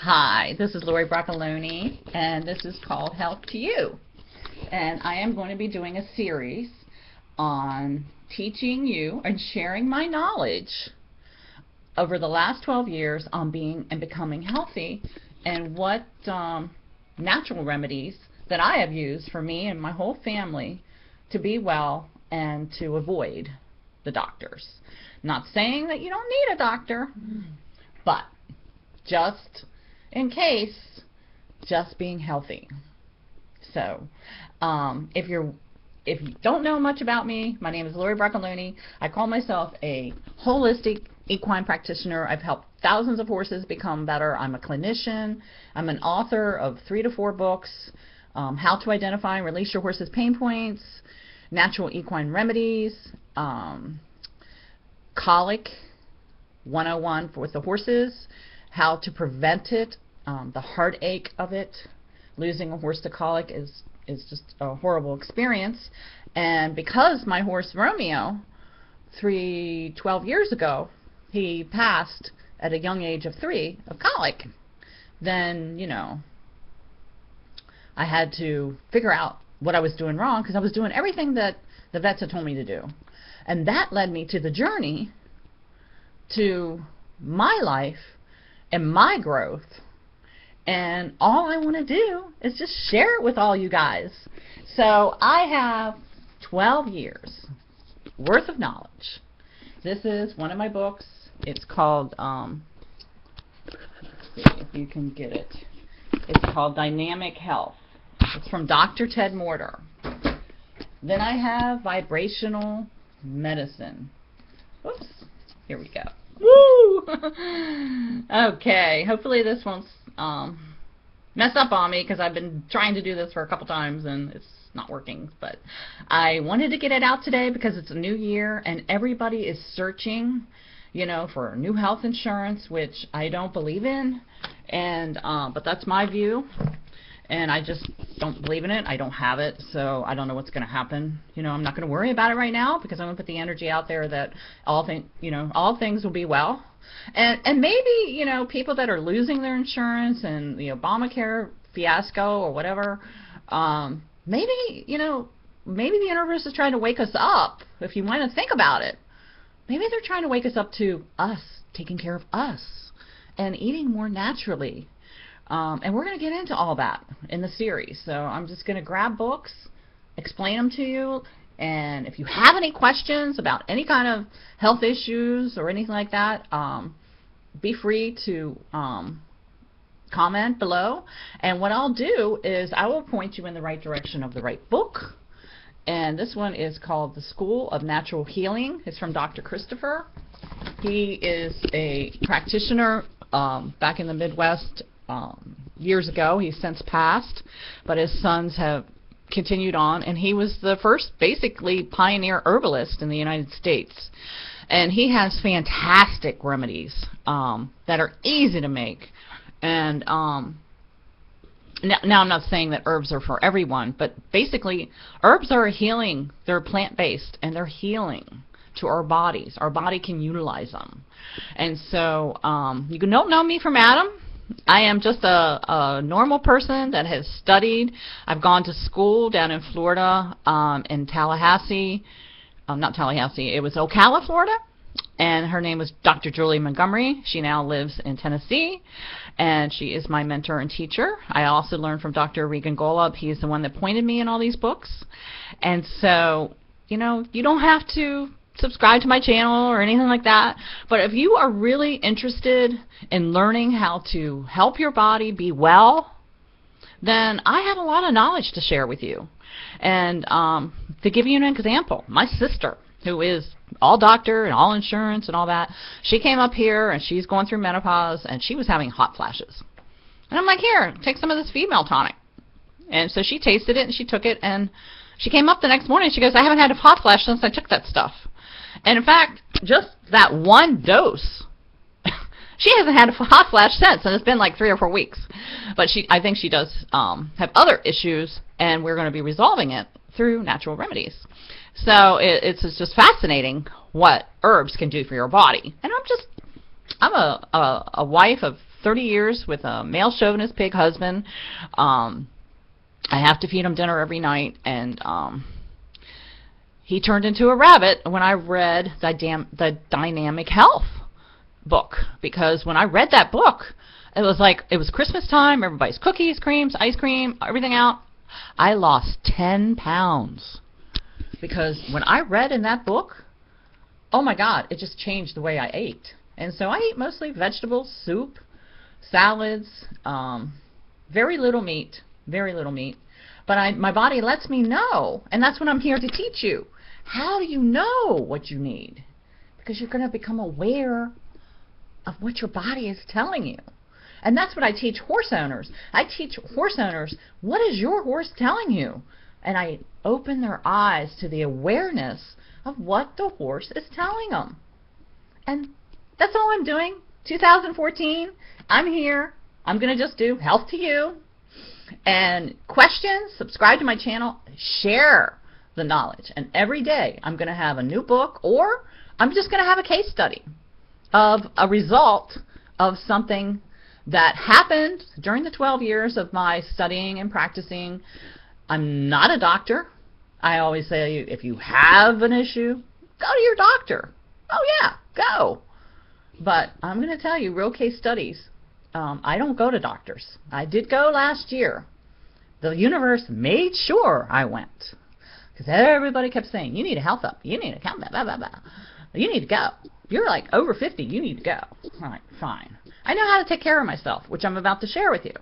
Hi, this is Lori Broccoloni, and this is called Health to You. And I am going to be doing a series on teaching you and sharing my knowledge over the last 12 years on being and becoming healthy, and what natural remedies that I have used for me and my whole family to be well and to avoid the doctors. Not saying that you don't need a doctor, but just in case, just being healthy. So, if you don't know much about me, my name is Lori Broccoloni. I call myself a holistic equine practitioner. I've helped thousands of horses become better. I'm a clinician. I'm an author of 3 to 4 books, How to Identify and Release Your Horse's Pain Points, Natural Equine Remedies, Colic 101 with the horses, how to prevent it, the heartache of it. Losing a horse to colic is just a horrible experience. And because my horse Romeo, 12 years ago, he passed at a young age of 3 of colic, then, I had to figure out what I was doing wrong, because I was doing everything that the vets had told me to do. And that led me to the journey to my life and my growth. And all I want to do is just share it with all you guys. So I have 12 years worth of knowledge. This is one of my books. It's called, let's see if you can get it. It's called Dynamic Health. It's from Dr. Ted Morter. Then I have Vibrational Medicine. Oops, here we go. Woo! Okay, hopefully this won't mess up on me, because I've been trying to do this for a couple times and it's not working. But I wanted to get it out today because it's a new year and everybody is searching, for new health insurance, which I don't believe in, and but that's my view. And I just don't believe in it. I don't have it, so I don't know what's going to happen. I'm not going to worry about it right now, because I'm going to put the energy out there that all things will be well. And maybe, people that are losing their insurance and the Obamacare fiasco or whatever, maybe the universe is trying to wake us up. If you want to think about it, maybe they're trying to wake us up to us taking care of us and eating more naturally. And we're going to get into all that in the series. So I'm just going to grab books, explain them to you, and if you have any questions about any kind of health issues or anything like that, be free to comment below. And what I'll do is I will point you in the right direction of the right book. And this one is called The School of Natural Healing. It's from Dr. Christopher. He is a practitioner back in the Midwest. Years ago. He's since passed, but his sons have continued on, and he was the first basically pioneer herbalist in the United States. And he has fantastic remedies that are easy to make. And now I'm not saying that herbs are for everyone, but basically herbs are healing. They're plant-based and they're healing to our bodies. Our body can utilize them. And so you don't know me from Adam. I am just a normal person that has studied. I've gone to school down in Florida, in Tallahassee. Not Tallahassee, it was Ocala, Florida. And her name was Dr. Julie Montgomery. She now lives in Tennessee, and she is my mentor and teacher. I also learned from Dr. Regan Golub. He's the one that pointed me in all these books. And so, you don't have to subscribe to my channel or anything like that, but if you are really interested in learning how to help your body be well, then I have a lot of knowledge to share with you. And to give you an example, my sister, who is all doctor and all insurance and all that, she came up here and she's going through menopause and she was having hot flashes. And I'm like, here, take some of this female tonic. And so she tasted it and she took it, and she came up the next morning and she goes, I haven't had a hot flash since I took that stuff. And in fact, just that one dose, she hasn't had a hot flash since, and it's been like 3 or 4 weeks. But I think she does have other issues, and we're going to be resolving it through natural remedies. So it's just fascinating what herbs can do for your body. And I'm a wife of 30 years with a male chauvinist pig husband. I have to feed him dinner every night, and he turned into a rabbit when I read the Dynamic Health book, because when I read that book, it was Christmas time, everybody's cookies, creams, ice cream, everything out. I lost 10 pounds because when I read in that book, oh my God, it just changed the way I ate. And so I eat mostly vegetables, soup, salads, very little meat. But my body lets me know, and that's what I'm here to teach you. How do you know what you need? Because you're going to become aware of what your body is telling you. And that's what I teach horse owners. I teach horse owners, what is your horse telling you? And I open their eyes to the awareness of what the horse is telling them. And that's all I'm doing. 2014, I'm here. I'm going to just do Health to You. And questions, subscribe to my channel, share the knowledge. And every day I'm going to have a new book, or I'm just going to have a case study of a result of something that happened during the 12 years of my studying and practicing. I'm not a doctor. I always say, if you have an issue, go to your doctor. Oh yeah, go. But I'm going to tell you real case studies. I don't go to doctors. I did go last year. The universe made sure I went, because everybody kept saying, you need a health up. You need a blah, blah, blah, blah. You need to go. You're like over 50. You need to go. All right, fine. I know how to take care of myself, which I'm about to share with you.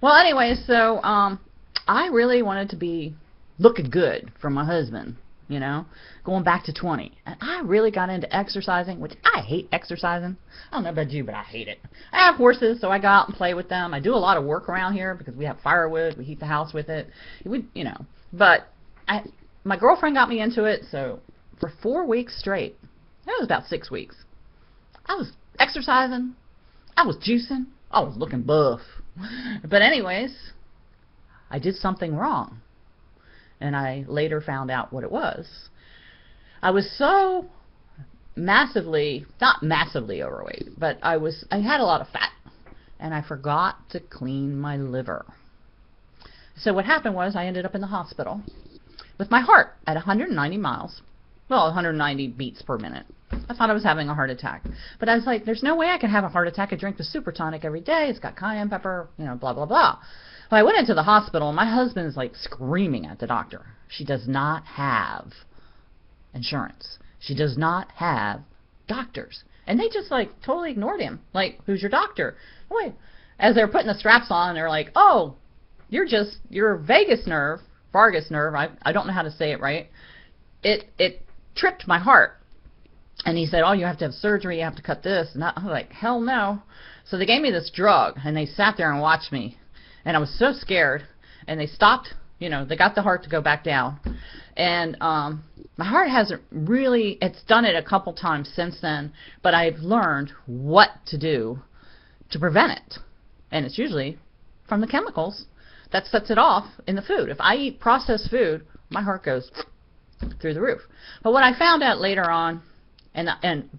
Well, anyway, so I really wanted to be looking good for my husband, you know, going back to 20. And I really got into exercising, which I hate exercising. I don't know about you, but I hate it. I have horses, so I go out and play with them. I do a lot of work around here because we have firewood. We heat the house with it. But my girlfriend got me into it, so for 4 weeks straight, that was about 6 weeks, I was exercising. I was juicing. I was looking buff. But anyways, I did something wrong. And I later found out what it was. I was so not massively overweight, but I had a lot of fat. And I forgot to clean my liver. So what happened was I ended up in the hospital with my heart at 190 miles. Well, 190 beats per minute. I thought I was having a heart attack. But I was like, there's no way I can have a heart attack. I drink the Super Tonic every day. It's got cayenne pepper, blah, blah, blah. Well, I went into the hospital, and my husband's like screaming at the doctor. She does not have insurance. She does not have doctors. And they just like totally ignored him. Like, who's your doctor? Wait. As they're putting the straps on, they're like, oh, your vagus nerve, I don't know how to say it right. It tripped my heart. And he said, oh, you have to have surgery, you have to cut this. And I was like, hell no. So they gave me this drug, and they sat there and watched me. And I was so scared. And they stopped, they got the heart to go back down. And my heart hasn't really, it's done it a couple times since then, but I've learned what to do to prevent it. And it's usually from the chemicals that sets it off in the food. If I eat processed food, my heart goes through the roof. But what I found out later on, and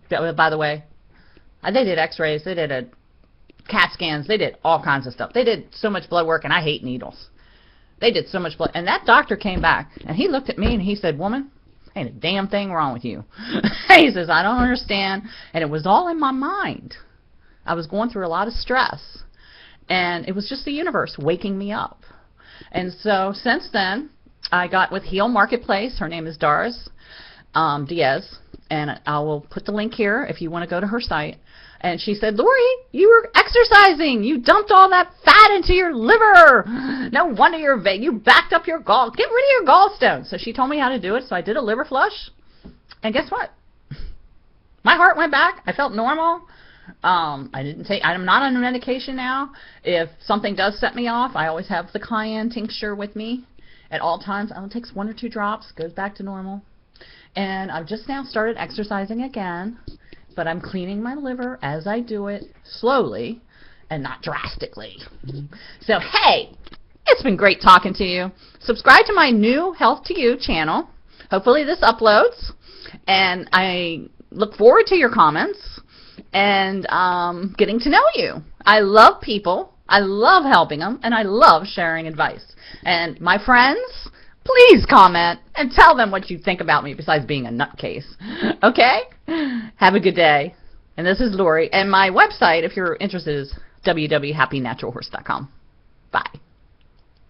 by the way, they did x-rays, they did CAT scans, they did all kinds of stuff. They did so much blood work, and I hate needles. They did so much blood. And that doctor came back, and he looked at me, and he said, woman, ain't a damn thing wrong with you. He says, I don't understand. And it was all in my mind. I was going through a lot of stress. And it was just the universe waking me up. And so since then, I got with Heal Marketplace. Her name is Doris Diaz. And I will put the link here if you want to go to her site. And she said, Lori, you were exercising. You dumped all that fat into your liver. No wonder you backed up your gall. Get rid of your gallstones. So she told me how to do it. So I did a liver flush. And guess what? My heart went back. I felt normal. I'm not on medication now. If something does set me off, I always have the cayenne tincture with me at all times. It only takes 1 or 2 drops, goes back to normal. And I've just now started exercising again, but I'm cleaning my liver as I do it slowly and not drastically. So, hey, it's been great talking to you. Subscribe to my new Health to You channel. Hopefully this uploads, and I look forward to your comments and getting to know you. I love people, I love helping them, and I love sharing advice. And my friends, please comment and tell them what you think about me besides being a nutcase. Okay? Have a good day. And this is Lori. And my website, if you're interested, is www.happynaturalhorse.com. Bye.